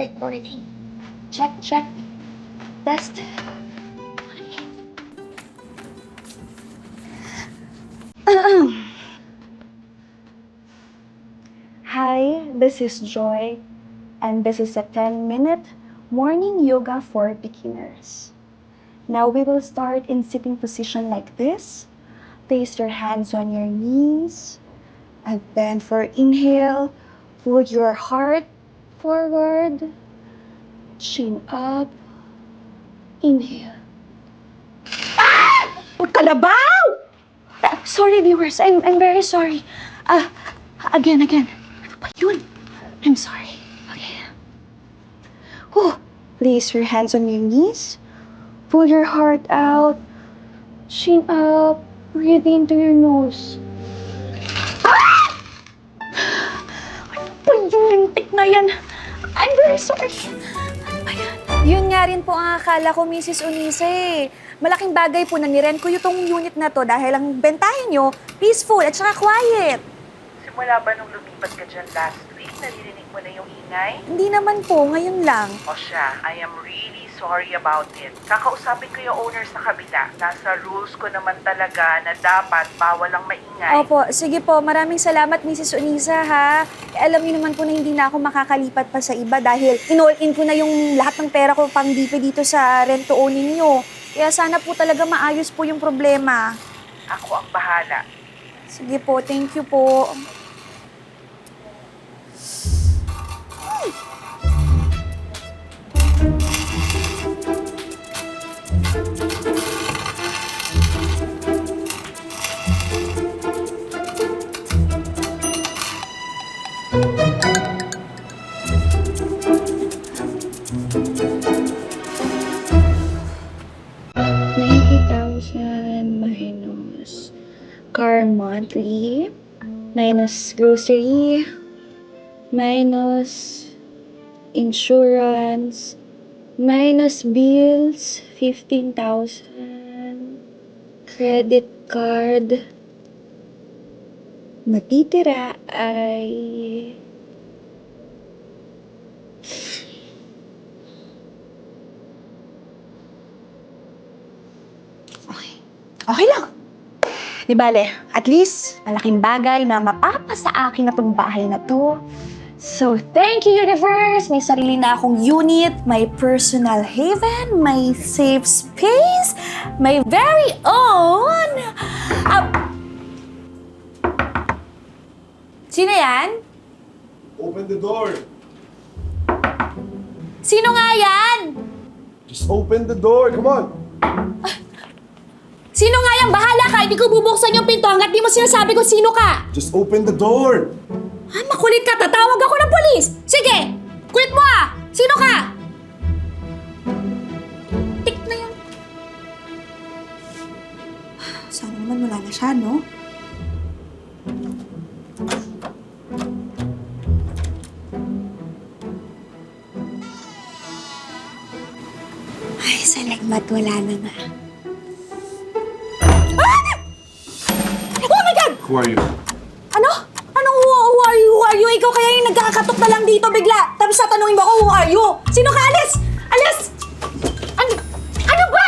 recording. Check, check. Test. Hi, this is Joy, and this is a 10-minute morning yoga for beginners. Now we will start in sitting position like this. Place your hands on your knees, and then for inhale, put your heart forward, chin up, inhale. Kalabaw! Sorry, viewers. I'm very sorry. Again. Ano ba yun? I'm sorry. Okay. Place your hands on your knees. Pull your heart out. Chin up. Breathe into your nose. Ano ba yung lintik na yan? I'm very sorry. Ano ba yan? Yun nga rin po ang akala ko, Mrs. Unisa eh. Malaking bagay po na nirent ko yung unit na to dahil ang bentahin nyo, peaceful at saka quiet. Simula ba nung lumipat ka dyan last week, naririnig mo na yung ingay? Hindi naman po, ngayon lang. O siya, I am really sorry about it. Kakausapin ko yung owner sa kabila. Nasa rules ko naman talaga na dapat bawal ang maingay. Opo, sige po, maraming salamat, Mrs. Unisa ha. Alam niyo naman po na hindi na ako makakalipat pa sa iba dahil in-all-in ko na yung lahat ng pera ko pang DP dito sa rent-to-ownin nyo. Kaya sana po talaga maayos po yung problema. Ako ang bahala. Sige po, thank you po. Minus car monthly, minus grocery, minus insurance, minus bills, 15,000, credit card. Matitira ay... Okay lang. Di bale, at least, malaking bagay na mapapa sa akin na tong bahay na to. So, thank you, universe! May sarili na akong unit, may personal haven, may safe space, may very own... Sino yan? Open the door. Sino nga yan? Just open the door. Come on. Sino nga yan? Bahala ka! Hindi ko bubuksan yung pinto hanggat di mo sinasabi kung sino ka! Just open the door. Makulit ka! Tatawag ako ng polis! Sige! Kulit mo ah! Sino ka? Tik na yan. Sana naman wala na siya, no? Ay, salamat wala na nga. Who are you? Ano? Anong who are you? Who are you? Ikaw kaya yung nagkakatok na lang dito bigla. Tapos tatanungin mo ako, who are you? Sino ka? Alis! Alis! Ano ba?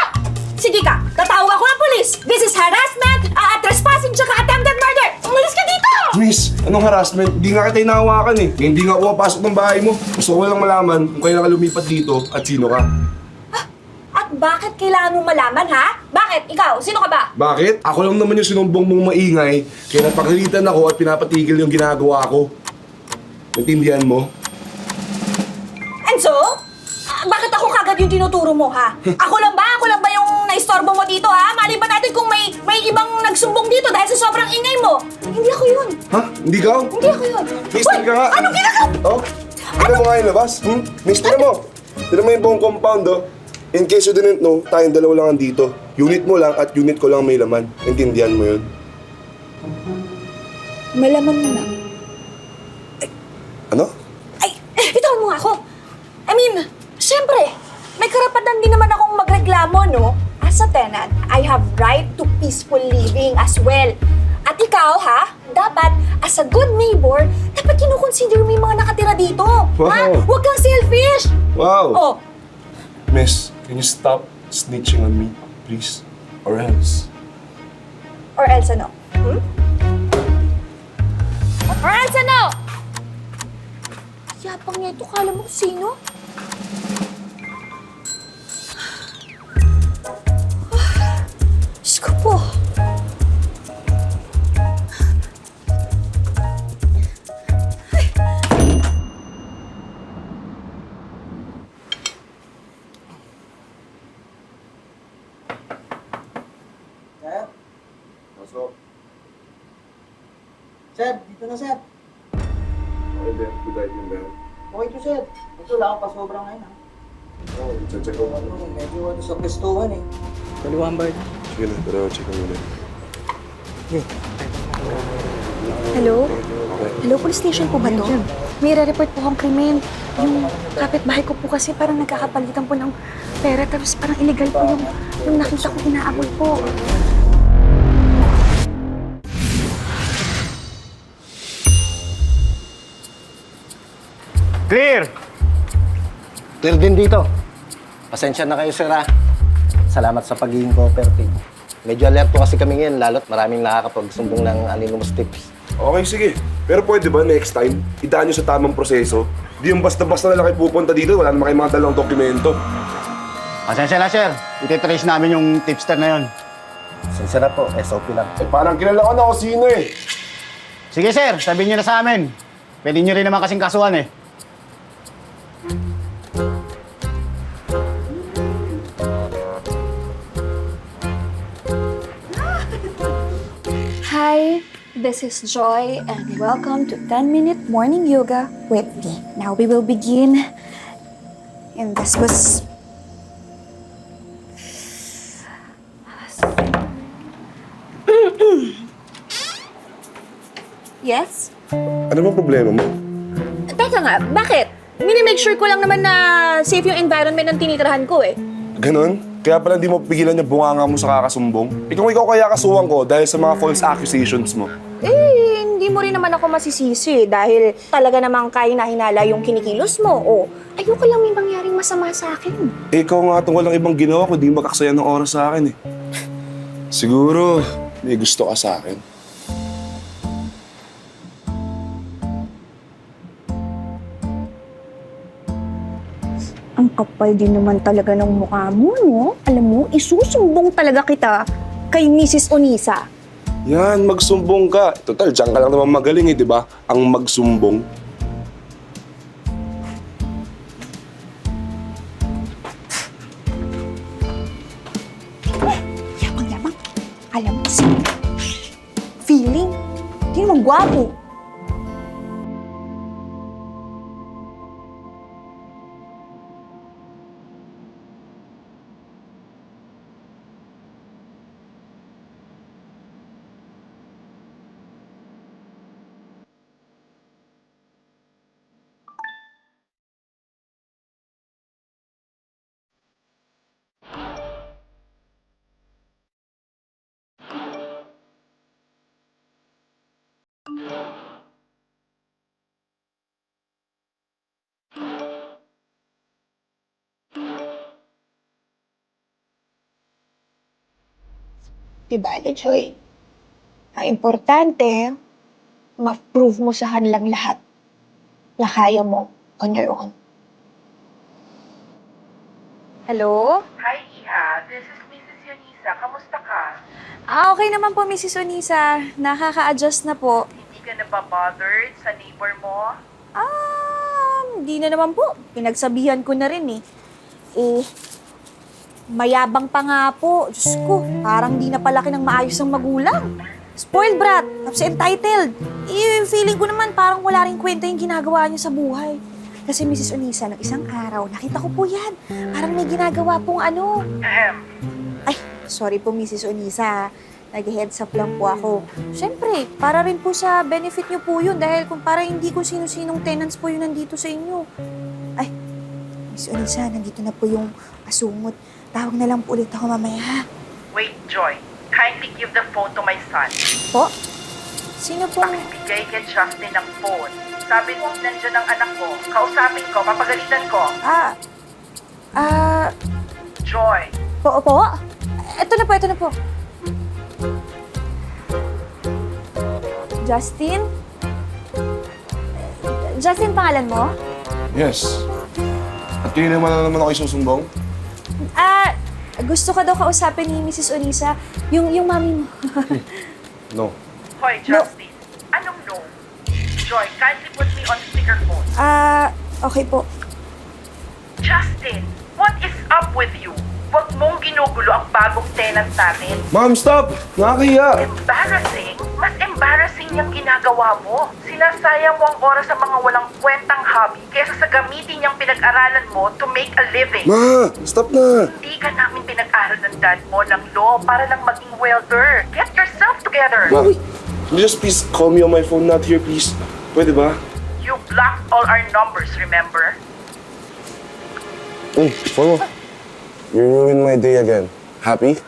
Sige ka, tatawag ako ng polis. This is harassment, trespassing, tsaka attempted murder. Umalis ka dito! Miss, anong harassment? Hindi nga kita hinahawakan eh. Hindi nga pumapasok ng bahay mo. Gusto ko lang malaman kung kailan ka lumipat dito at sino ka. At bakit kailangan mo malaman, ha? Bakit? Ikaw, sino ka ba? Bakit? Ako lang naman yung sinumbong mong maingay, kaya napagalitan ako at pinapatigil yung ginagawa ko. Naintindihan mo? And so? Bakit ako kagad yung tinuturo mo, ha? Ako lang ba yung naistorbo mo dito, ha? Mali ba natin kung may ibang nagsumbong dito dahil sa sobrang ingay mo? Hindi ako yun. Ha? Hindi ka? Hindi ako yun. Mister ka nga. Anong ginagawa? Oh? Tignan mo nga yung labas. Mister mo. Tignan mo yung buong compound, oh. In case you didn't know, tayong dalawa lang andito. Unit mo lang at unit ko lang may laman. Intindihan mo yun? Malaman mo na. Ano? Ay, bitawan mo nga ako. I mean, syempre, may karapatan din naman akong magreklamo, no? As a tenant, I have right to peaceful living as well. At At ikaw, ha? Dapat, as a good neighbor, dapat kinukonsider mo yung mga nakatira dito. Wow. Ha? Huwag kang selfish! Wow! Oh, Miss, can you stop snitching on me, please? Or else? or else ano? Hmm? Or else ano? Yapang niya ito, kala mo kung sino? Diyos ko po. Sir? Pasok. Sir, dito na sir. Okay, Ben. Good idea, Ben. Okay to sir. Ito lang ako pa sobra ngayon ha. Oh, check ko. Medyo sa pwestuhan eh. Kaliwang bird. Sige na, pero check ko muna. Hello? Okay. Hello, police station po ba to? May re-report po akong krimen. Yung kapitbahay ko po kasi parang nagkakapalitan po ng pera tapos parang illegal po yung nakita ko inaabol po. Clear! Clear din dito. Pasensya na kayo, sir, ha? Salamat sa pagiging cooperative. Medyo alerto kasi kami ngayon, lalo't maraming nakakapagsumbong ng anonymous tips. Okay, sige. Pero pwede ba next time, idaan nyo sa tamang proseso? Di yung basta-basta na lang kayo pupunta dito, wala naman kayong mga dalang dokumento. Pasensya na, sir. Ititrace namin yung tipster na yon. Pasensya na po, SOP lang. Eh, parang kilala ko na kung sino eh. Sige, sir. Sabihin niyo na sa amin. Pwede niyo rin naman kasing kasuhan eh. Hi, this is Joy and welcome to 10-minute morning yoga with me. Now we will begin in this was Yes? Ano ba problema mo? Teka nga, bakit? Mini-make sure ko lang naman na safe yung environment ng tinitirahan ko eh. Ganon? Kaya pala di mo pigilan yung bunganga mo sa kakasumbong? Ikaw kaya kasuhan ko dahil sa mga false accusations mo. Eh, hindi mo rin naman ako masisisi dahil talaga namang kahina-hinala yung kinikilos mo. O, ayoko lang may mangyaring masama sa akin. Eh, ikaw nga itong walang ibang ginawa ko, di makaksaya ng oras sa akin eh. Siguro, may gusto ka sa akin. Ang kapal din naman talaga ng mukha mo, no? Alam mo, isusumbong talaga kita kay Mrs. Onisa. Yan, magsumbong ka. Total, diyan ka lang naman magaling eh, di ba? Ang magsumbong. Yabang-yabang. Alam mo, feeling. Hindi naman gwapo. Di bale, Joy. Ang importante, ma-prove mo sa kanilang lahat na kaya mo on your own. Hello? Hi, Iha. This is Mrs. Yonisa. Kamusta ka? Okay naman po, Mrs. Onisa. Nakaka-adjust na po. Hindi ka na ba bothered sa neighbor mo? Hindi na naman po. Pinagsabihan ko na rin eh. Mayabang pa nga po. Diyos ko, parang di na palaki ng maayos ng magulang. Spoiled brat, tapos entitled. Feeling ko naman parang wala rin kwenta yung ginagawa niya sa buhay. Kasi Mrs. Onisa, ng isang araw, nakita ko po yan. Parang may ginagawa pong ano. Ay, sorry po Mrs. Onisa. Nag-heads up lang po ako. Siyempre, para rin po sa benefit niyo po yun dahil kung para hindi kung sino-sinong tenants po yun nandito sa inyo. Ay, Miss Onisa, nandito na po yung asungot. Tawag na lang po ulit ako mamaya, ha? Wait, Joy. Kindly give the phone to my son. Po? Sino pong... Pakibigay kay Justin ng phone. Sabi mo, nandiyan ang anak ko. Kausapin ko, papagalitan ko. Joy, Po? Ito na po. Justin? Justin pangalan mo? Yes. At kayo naman na naman ako isusumbong? Gusto ka daw kausapin ni Mrs. Olisa, yung mami mo. No. hoy Justin. Anong no? Joy, kindly put me on speakerphone. Okay po. Justin, what is up with you? Huwag mong ginugulo ang bagong tenant natin. Ma'am, stop! Nakakahiya! Embarrassing? Mas embarrassing yung ginagawa mo. Sinasayang mo ang oras sa mga walang kwentang hobby kaysa sa gamitin yung pinag-aralan mo to make a living. Ma! Stop na! Hindi ka namin pinag-aral ng dad mo ng law para lang maging welder. Get yourself together. Ma, can you just please call me on my phone, not here, please? Pwede ba? You blocked all our numbers, remember? Follow. You ruined my day again. Happy?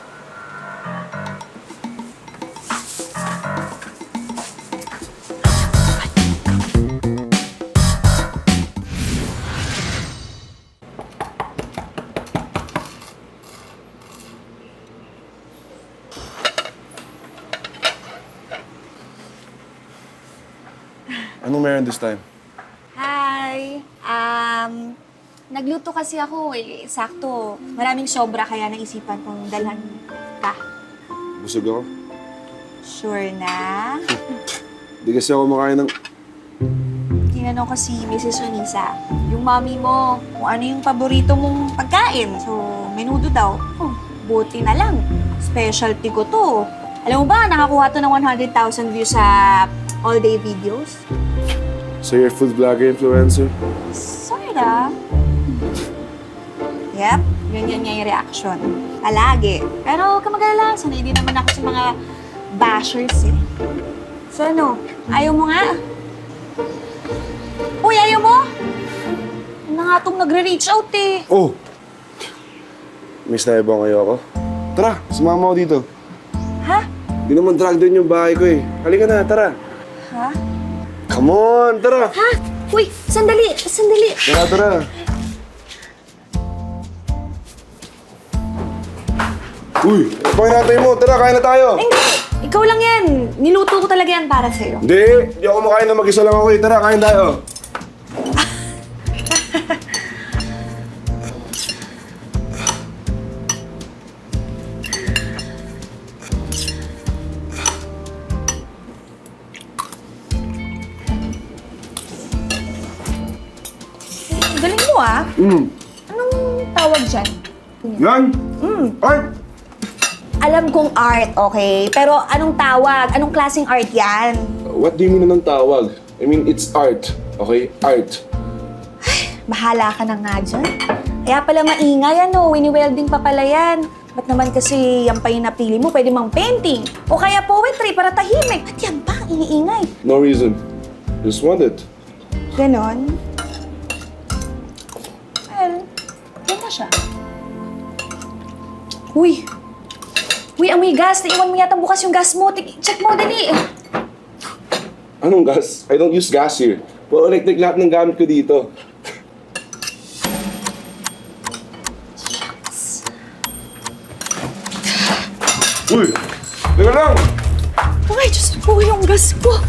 Anong meron this time? Hi! Nagluto kasi ako eh. Sakto. Maraming sobra kaya naisipan kong dalhan ka. Busog ako. Sure na? Hindi kasi ako makain ng... Tinanong ko si Mrs. Onisa, yung mami mo, kung ano yung paborito mong pagkain. So, menudo daw. Oh, buti na lang. Specialty ko to. Alam mo ba, nakakuha to ng 100,000 views sa all-day videos? So you're a food vlogger influencer? Sorta. Yep, ganyan niya yung reaction. Palagi. Pero huwag ka mag-alala, sanay din naman ako sa mga bashers eh. So ano, ayaw mo nga? Uy, ayaw mo? Ano na nga itong nagre-reach out eh. Oh! Miss na ibang kayo ako. Tara, sumama ko dito. Ha? Di naman drag din yung bahay ko eh. Halika na, tara. Ha? Come on, tara! Ha? Uy, sandali! Tara. Uy, pakinatay mo. Tara, kain na tayo. Hindi! Ikaw lang yan. Niluto ko talaga yan para sa'yo. Hindi ako makain na mag-isa lang ako eh. Tara, kain tayo. Galing mo ah. Anong tawag dyan? Yan! Ay! Alam kong art, okay? Pero anong tawag? Anong klaseng art yan? What do you mean ng tawag? I mean, it's art. Okay? Art. Bahala ka na nga dyan. Kaya pala maingay, ano? Wini-welding pa pala yan. Ba't naman kasi yan pa yung napili mo? Pwede mang painting. O kaya poetry para tahimik. Ba't yan pa? Iniingay. No reason. Just want it. Ganon. Well, ganda siya. Uy! Uy, amoy gas. Naiwan mo yata bukas yung gas mo. Check mo, dali. Anong gas? I don't use gas here. Pero electric lahat ng gamit ko dito. Uy! Teka lang! Ay, Diyos ko, yung gas ko.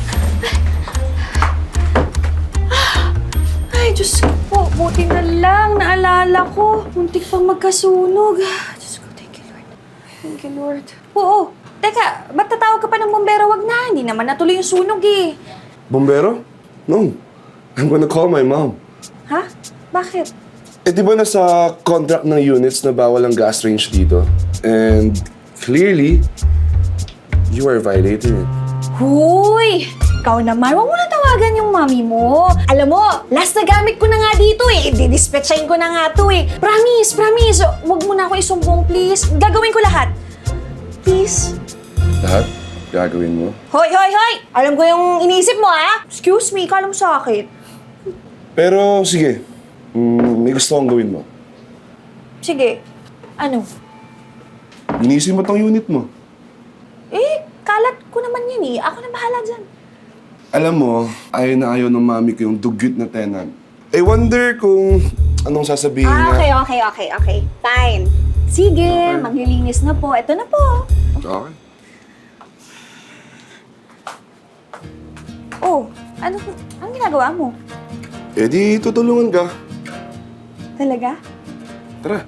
Ay, Diyos ko, buti na lang. Naalala ko. Muntik pang magkasunog. Diyos ko, thank you, Lord. Thank you, Lord. Oo. Teka, ba't tatawag ka pa ng bombero? Wag na. Hindi naman natuloy yung sunog eh. Bombero? No. I'm gonna call my mom. Ha? Bakit? Eh, di ba nasa contract ng units na bawal ang gas range dito? And clearly, you are violating it. Huy! Ikaw naman, huwag mo na tawagan yung mami mo. Alam mo, last na gamit ko na nga dito eh. Didispatchain ko na nga to eh. Promise. Huwag mo na ako isumbong, please. Gagawin ko lahat. Please. Lahat? Gagawin mo? Hoy! Alam ko yung iniisip mo, ha? Excuse me, kala mo sa akin. Pero sige, may gusto kong gawin mo. Sige. Ano? Linisin mo tong unit mo. Eh, kalat ko naman yun eh. Ako na bahala dyan. Alam mo, ayaw na ayaw ng mami ko yung dugyot na tenant. I wonder kung anong sasabihin niya. Okay. Fine. Sige, maglilinis na po. Ito na po. Okay. Oh, anong ginagawa mo? Eh di, tutulungan ka. Talaga? Tara.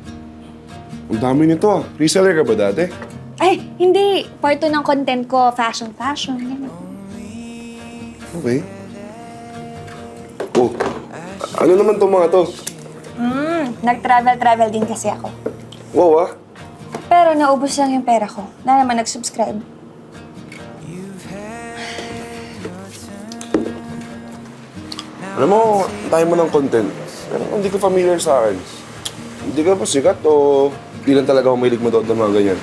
Ang dami nito ah. Reseller ka ba dati? Ay, hindi. Part 2 ng content ko. Fashion. Ganun. Okay. Oh, ano naman tong mga to? Nag-travel din kasi ako. Wow ah. Pero naubos lang yung pera ko. Na naman nag-subscribe. Alam mo, tayo mo ng content. Pero hindi ko familiar sa akin. Hindi ka pa sikat o di lang talaga humilig mo doon ng mga ganyan?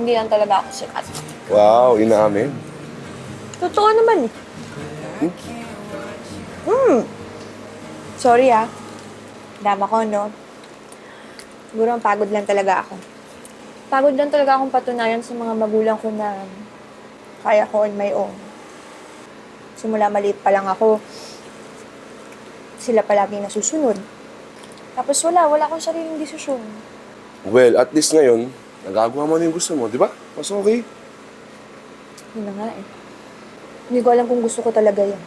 Hindi lang talaga ako sikat. Wow, inaamin. Totoo naman eh. Sorry ah. Dama ko, no? Siguro pagod lang talaga ako. Pagod lang talaga akong patunayan sa mga magulang ko na kaya ko on my own. Simula maliit pa lang ako, sila palagi nasusunod. Tapos wala akong sariling desisyon. Well, at least ngayon, nagagawa mo na yung gusto mo, di ba? Mas okay. Yun na nga eh. Hindi ko alam kung gusto ko talaga yan.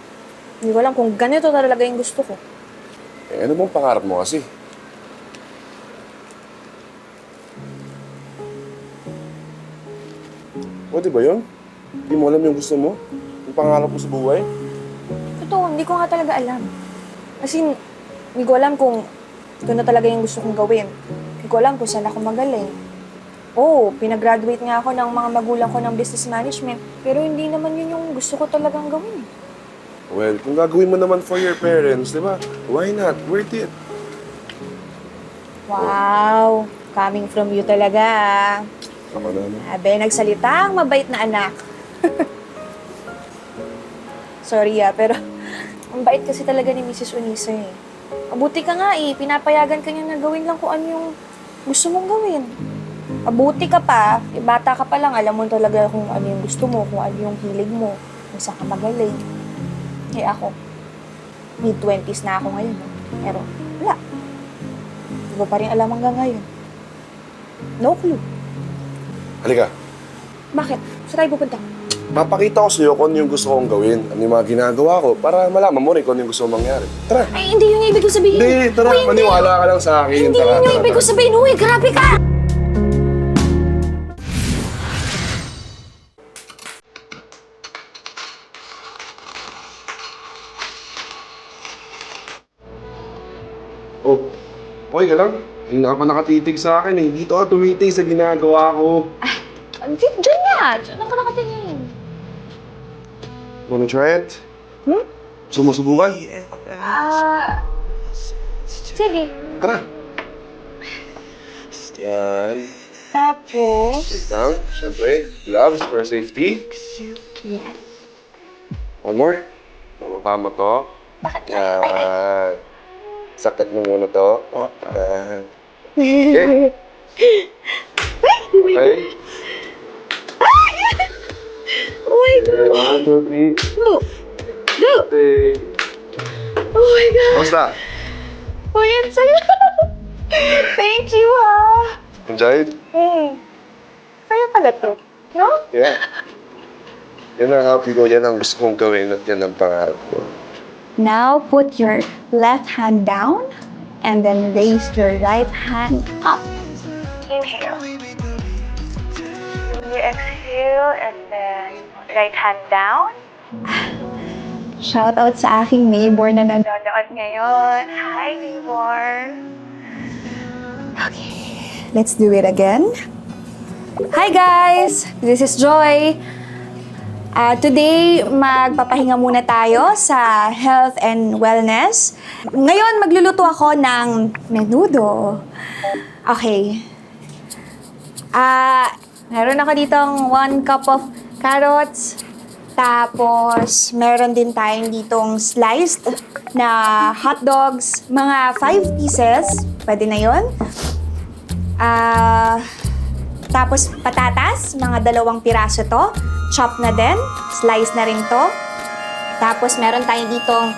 Hindi ko alam kung ganito talaga yung gusto ko. Eh, ano bang pangarap mo kasi? O, di ba yun? Hindi mo alam yung gusto mo? Yung pangarap mo sa buhay? Totoo, hindi ko nga talaga alam. As in, hindi ko alam kung ito na talaga yung gusto kong gawin. Hindi ko alam kung saan ako magaling. Oo, pinag-graduate nga ako ng mga magulang ko ng business management. Pero hindi naman yun yung gusto ko talagang gawin. Well, kung gagawin mo naman for your parents, di ba? Why not? Worth it. Wow, coming from you talaga. Ako na, ano? Abe, nagsalita ang mabait na anak. Sorry pero ang bait kasi talaga ni Mrs. Unisa eh. Mabuti ka nga eh, pinapayagan ka niya na gawin lang kung ano yung gusto mong gawin. Mabuti ka pa, bata ka pa lang, alam mo talaga kung ano yung gusto mo, kung ano yung hilig mo, kung saan ka magaling. Eh ako, mid-20s na ako ngayon. Pero wala. Hindi ko pa rin alam hanggang ngayon. No clue. Halika. Bakit? Saan tayo pupunta? Papakita ko sa'yo kung ano yung gusto kong gawin, ano yung mga ginagawa ko, para malaman mo rin kung ano yung gusto mong mangyari. Tara! Ay, hindi yun yung ibig ko sabihin. Hindi, tara, Uy, maniwala ka lang sa akin. Hindi Tara, yun yung tara, ibig ko tara. sabihin. Uy, grabe ka! Oh, okay ka lang? Hindi ka pa nakatitig sa akin eh. Dito ka tumitig sa ginagawa ko. Diyan na! Diyan na ka nakatingin. Wanna try it? Sumusubukan? Sige. Tara! Yan. Tapos? Sit down. Siyempre, gloves for safety. Yes. One more. Mababa mo to. Bakit? Yan. Sakit mo muna to. Okay. Okay. Oh my God! 1, 2, 3. Go! Go! Okay. Oh my God! Kamusta? Oh, yan sa'yo! Thank you, ha! Enjoyed? Sa'yo pala to. No? Yeah. Yan ang happy ko. Yan ang gusto kong gawin at yan ang pangarap ko. Now put your left hand down and then raise your right hand up. Inhale. You exhale and then right hand down. Shout out sa aking neighbor na Nanonood ngayon. Hi, neighbor. Okay, let's do it again. Hi guys! This is Joy. Today, magpapahinga muna tayo sa health and wellness. Ngayon, magluluto ako ng menudo. Okay. Meron ako ditong 1 cup of carrots. Tapos, meron din tayong ditong sliced na hot dogs. Mga 5 pieces. Pwede na yun. Tapos, patatas. Mga 2 piraso to. Chop na din. Slice na rin to. Tapos meron tayo ditong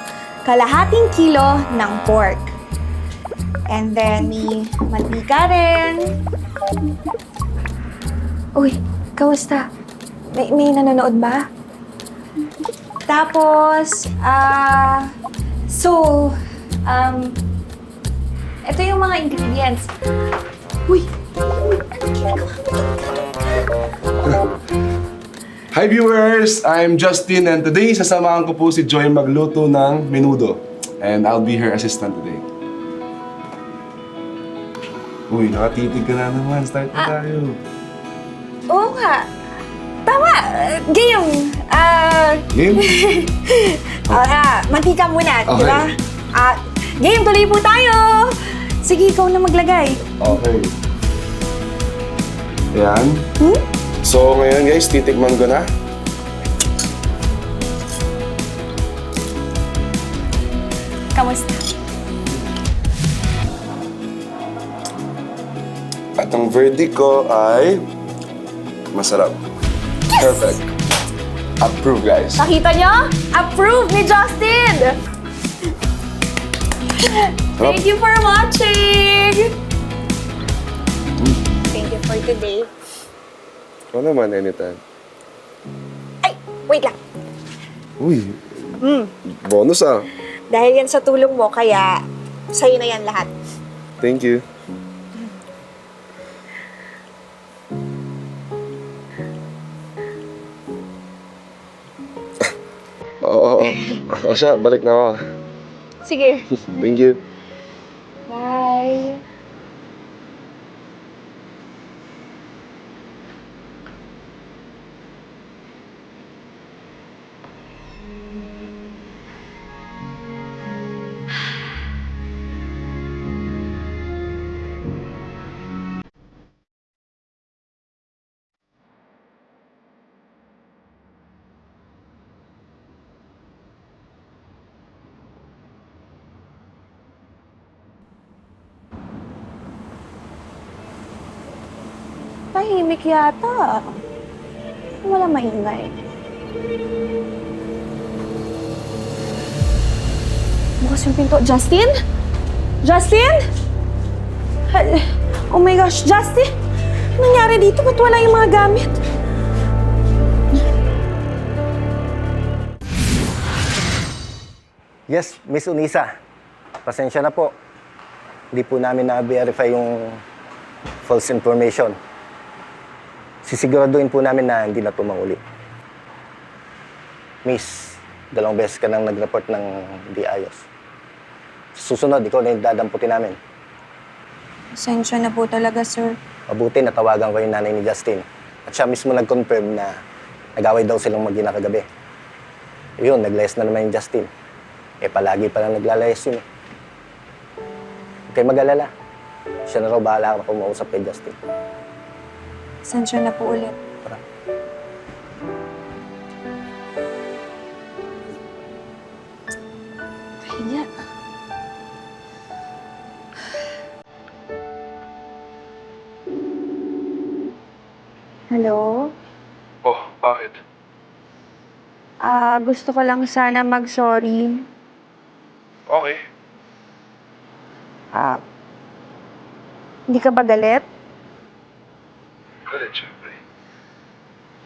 kalahating kilo ng pork. And then may mantika rin. Uy, kamusta? May nanonood ba? Tapos, ito yung mga ingredients. Uy! Hi viewers! I'm Justin and today sasamahan ko po si Joy magluto ng menudo. And I'll be her assistant today. Uy, nakatitig ka na naman. Start na tayo. Oo nga. Tama! Game! Game? Mantika muna, di Okay. ba? Game, tuloy po tayo! Sige, ikaw na maglagay. Okay. Ayan. So ngayon guys, titikman ko na. Kamusta? At ang verdict ko ay masarap. Perfect. Approve guys. Nakita niyo? Approve ni Justin! Thank you for watching! Thank you for today. Ikaw naman, anytime. Ay, wait lang. Uy, bonus ah. Dahil yan sa tulong mo, kaya sa'yo na yan lahat. Thank you. Oo. O siya, balik na ako. Sige. Thank you. Bye. Tahimik yata. Wala maingay. Bukas yung pinto. Justin? Justin? Oh my gosh, Justin! Anong nangyari dito? Ba't wala yung mga gamit? Yes, Miss Unisa. Pasensya na po. Hindi po namin na-verify yung false information. Sisiguraduhin po namin na hindi na tumanguli. Miss, 2 beses ka nang nag-report ng di ayos. Susunod, ikaw na yung dadamputin namin. Pasensya na po talaga, sir. Mabuti, natawagan ko yung nanay ni Justin. At siya mismo nag-confirm na nag-away daw silang mag-ina kagabi. Yun, naglayas na naman yung Justin. Eh, palagi pa lang naglalayas yun eh. Huwag kayo mag-alala. Siya na raw bahala ka kumausap kay Justin. Pasensya na po ulit. Tara. Kaya. Hello? Oh, bakit? Gusto ko lang sana mag-sorry. Okay. Hindi ka ba galit? Galit, syempre.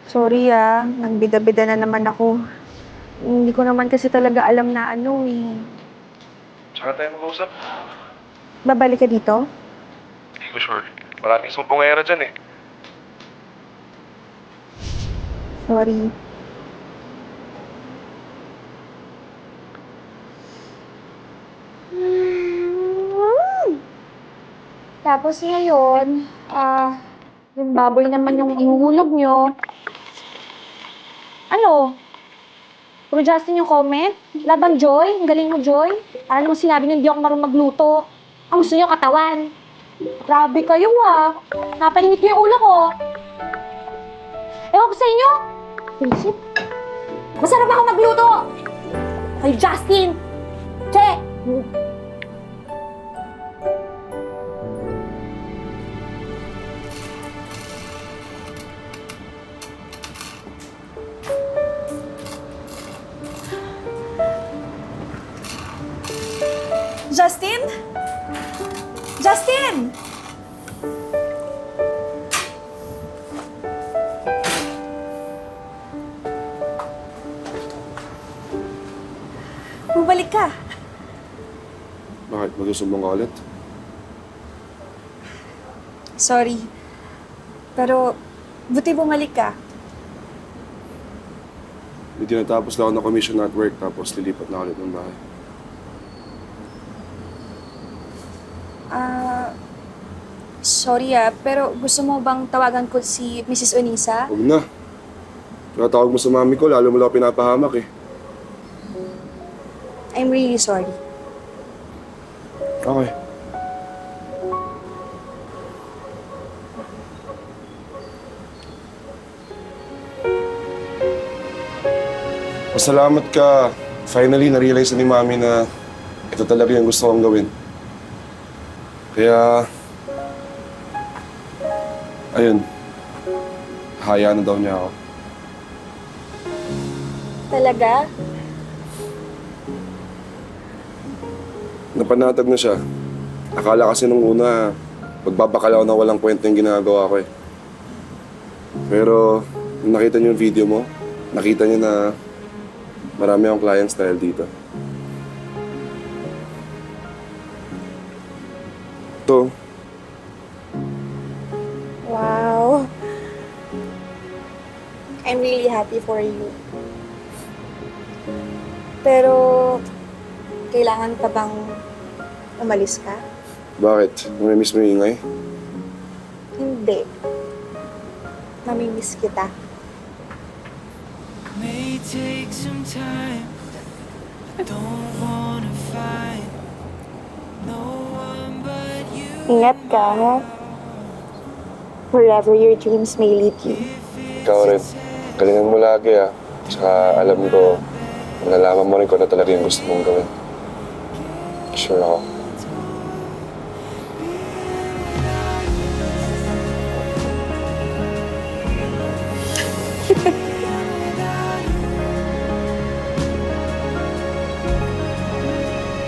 Sorry nagbida-bida na naman ako. Hindi ko naman kasi talaga alam na ano eh. Saka tayo mag-usap? Babalik ka dito? Hindi ko sure. Maraming sumpungera dyan eh. Sorry. Tapos ngayon, yung baboy naman yung ihuhulog nyo. Ano? Puro Justin yung comment? Laban Joy? Ang galing mo, Joy? Ano mo sinabi nyo, hindi ako marunong magluto. Ang gusto nyo, katawan. Grabe kayo Napalimit ko yung ulo ko. Ewan ko sa inyo. Vincent, masarap ako magluto. Kay Justin. Che! bumalik ka. Bakit? Magsusumbong ka ulit? Sorry. Pero, buti bumalik ka. May tinatapos lang ako ng commission at work tapos lilipat na ulit ng bahay. Sorry pero gusto mo bang tawagan ko si Mrs. Onisa? Huwag na. Tinatawag mo sa mami ko, lalo mo lang ako pinapahamak eh. I'm really sorry. Okay. Pasalamat ka. Finally, na-realize na ni Mami na ito talaga yung gusto kong gawin. Kaya, ayun, hayaan na daw niya ako. Talaga? Napanatag na siya. Akala kasi nung una, magbabakalaw na walang kwento yung ginagawa ko eh. Pero, nung nakita niyo yung video mo, nakita niyo na marami akong clients dahil dito. Ito, Wow. I'm really happy for you. Pero, kailangan pa bang umalis ka? bakit? Namimiss mo yung ingay? Hindi. Mamimiss kita. May take some time. I don't wanna fight. No one but you. Ingat ka, ha? Wherever your dreams may lead you. Ikaw rin. Galingan mo lagi ah. Tsaka alam ko, malalaman mo rin kung ano talaga yung gusto mong gawin. Sure ako.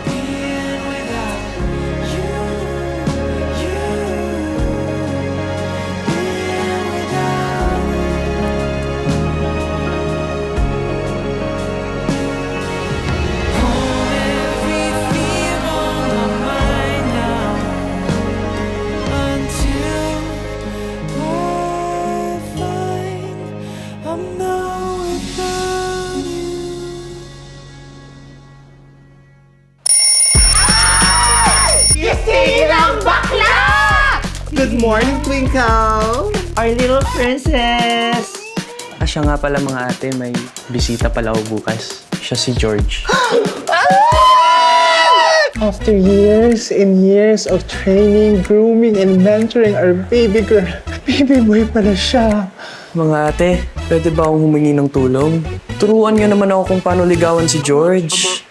Being without you, being without every fear on my mind now. Until I find I'm not without you. Good morning, Twinkle! Our little princess! Siya nga pala mga ate, may bisita pala ako bukas. Siya si George. After years and years of training, grooming, and mentoring our baby girl, baby boy pala siya. Mga ate, pwede ba akong humingi ng tulong? Turuan niyo naman ako kung paano ligawan si George.